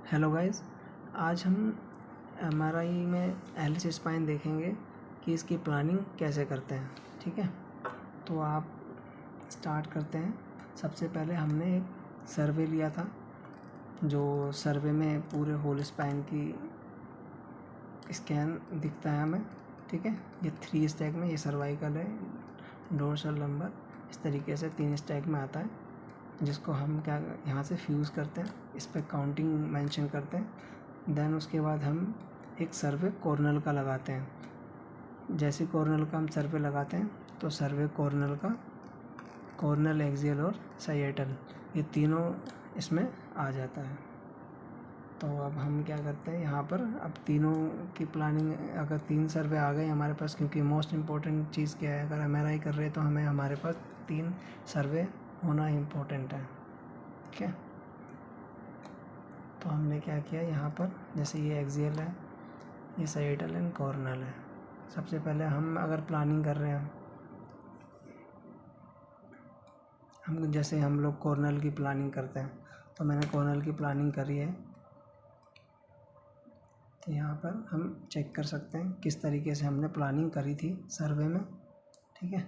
Hello guys, आज हम MRI में एलिस स्पाइन देखेंगे कि इसकी प्लानिंग कैसे करते हैं। ठीक है, तो आप स्टार्ट करते हैं। सबसे पहले हमने एक सर्वे लिया था, जो सर्वे में पूरे होल स्पाइन की स्कैन दिखता है हमें। ठीक है, ये 3 स्टैक में, ये सर्वाइकल है, डोर्सल लंबर, इस तरीके से 3 स्टैक में आता है, जिसको हम क्या यहाँ से फ्यूज़ करते हैं, इस पर काउंटिंग मेंशन करते हैं। देन उसके बाद हम एक सर्वे कॉर्नल का लगाते हैं। जैसे कॉर्नल का हम सर्वे लगाते हैं तो सर्वे कॉर्नल का कॉर्नल, एक्सियल और साइएटल, ये तीनों इसमें आ जाता है। तो अब हम क्या करते हैं यहाँ पर, अब तीनों की प्लानिंग, अगर 3 सर्वे आ गए हमारे पास, क्योंकि मोस्ट इम्पोर्टेंट चीज़ क्या है, अगर एमआरआई कर रहे हैं तो हमें हमारे पास 3 सर्वे होना इम्पोर्टेंट है। ठीक है, तो हमने क्या किया यहाँ पर, जैसे ये एक्सियल है, ये साइएटल एंड कॉर्नल है। सबसे पहले हम अगर प्लानिंग कर रहे हैं, हम जैसे हम लोग कॉर्नल की प्लानिंग करते हैं, तो मैंने कॉर्नल की प्लानिंग करी है। तो यहाँ पर हम चेक कर सकते हैं किस तरीके से हमने प्लानिंग करी थी सर्वे में। ठीक है,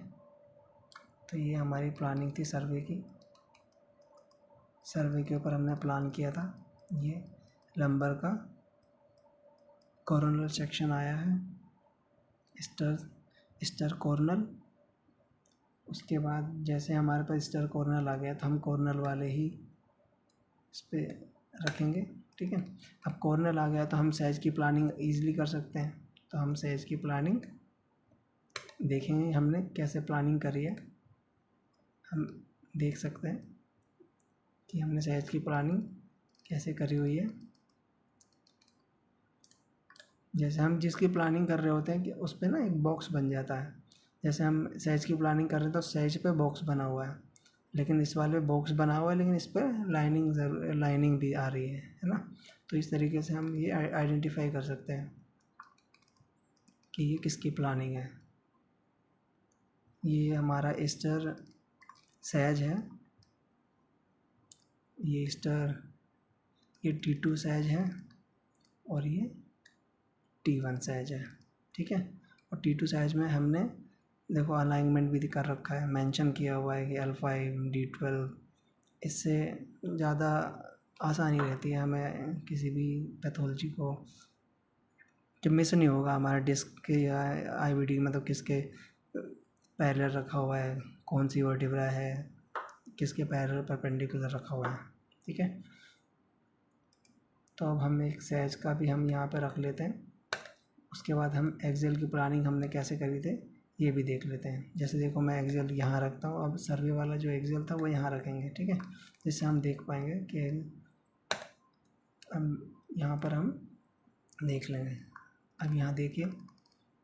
तो ये हमारी प्लानिंग थी सर्वे की। सर्वे के ऊपर हमने प्लान किया था। ये लंबर का कॉर्नल सेक्शन आया है, स्टर कॉर्नल। उसके बाद जैसे हमारे पास स्टर कॉर्नल आ गया तो हम कॉर्नल वाले ही इस पर रखेंगे। ठीक है, अब कॉर्नल आ गया तो हम साइज की प्लानिंग ईजिली कर सकते हैं। तो हम साइज की प्लानिंग देखेंगे हमने कैसे प्लानिंग करी है। हम देख सकते हैं कि हमने साइज की प्लानिंग कैसे करी हुई है। जैसे हम जिसकी प्लानिंग कर रहे होते हैं कि उस पर ना एक बॉक्स बन जाता है। जैसे हम साइज की प्लानिंग कर रहे हैं तो साइज पे बॉक्स बना हुआ है, लेकिन इस वाले बॉक्स बना हुआ है, लेकिन इस पर लाइनिंग भी आ रही है ना। तो इस तरीके से हम ये आइडेंटिफाई कर सकते हैं कि ये किसकी प्लानिंग है। ये हमारा स्टर साइज है, ये स्टर, ये T2 साइज है और ये T1 साइज है। ठीक है, और T2 साइज में हमने देखो अलाइनमेंट भी कर रखा है, मेंशन किया हुआ है कि L5 D12। इससे ज़्यादा आसानी रहती है हमें किसी भी पैथोलॉजी को, जब मिस नहीं होगा हमारा डिस्क के या आईवीडी, मतलब किसके पैरेलल रखा हुआ है, कौन सी वर्टिब्रा है, किसके पैरेलल परपेंडिकुलर रखा हुआ है। ठीक है, तो अब हम एक साइज का भी हम यहाँ पे रख लेते हैं। उसके बाद हम एक्सेल की प्लानिंग हमने कैसे करी थे ये भी देख लेते हैं। जैसे देखो मैं एक्सेल यहाँ रखता हूँ, अब सर्वे वाला जो एक्सेल था वो यहाँ रखेंगे। ठीक है, जिससे हम देख पाएंगे कि अब यहाँ पर हम देख लेंगे। अब यहाँ देखिए,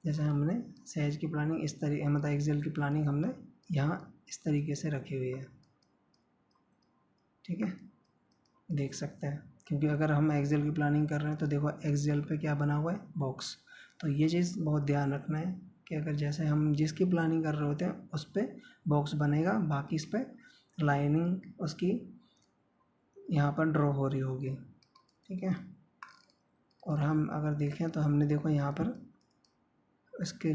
जैसे हमने साइज की प्लानिंग इस तरीके, मतलब एक्सेल की प्लानिंग हमने यहाँ इस तरीके से रखी हुई है। ठीक है, देख सकते हैं, क्योंकि अगर हम एक्सेल की प्लानिंग कर रहे हैं तो देखो एक्सेल पे क्या बना हुआ है, बॉक्स। तो ये चीज़ बहुत ध्यान रखना है कि अगर जैसे हम जिसकी प्लानिंग कर रहे होते हैं उस पर बॉक्स बनेगा, बाकी इस पर लाइनिंग उसकी यहाँ पर ड्रॉ हो रही होगी। ठीक है, और हम अगर देखें तो हमने देखो यहाँ पर इसके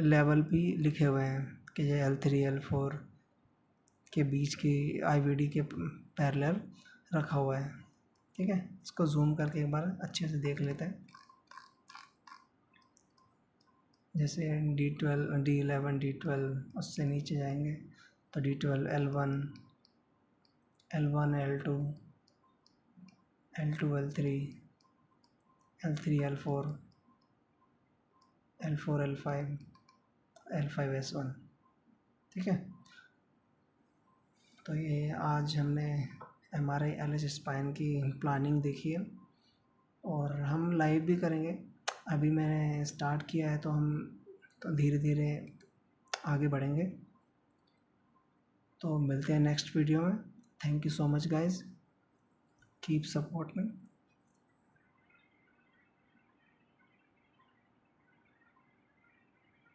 लेवल भी लिखे हुए हैं कि ये L3 L4 के बीच की आईवीडी के पैरेलल रखा हुआ है। ठीक है, इसको जूम करके एक बार अच्छे से देख लेते हैं। जैसे D12 D11 D12, उससे नीचे जाएंगे तो D12 L1 L2 L2 L3 L3 L4 L4 L5 L5 S1। ठीक है, तो ये आज हमने एमआरआई एलिस स्पाइन की प्लानिंग देखी है, और हम लाइव भी करेंगे। अभी मैंने स्टार्ट किया है तो हम तो धीरे धीरे आगे बढ़ेंगे। तो मिलते हैं नेक्स्ट वीडियो में। Thank you so much guys, keep support में।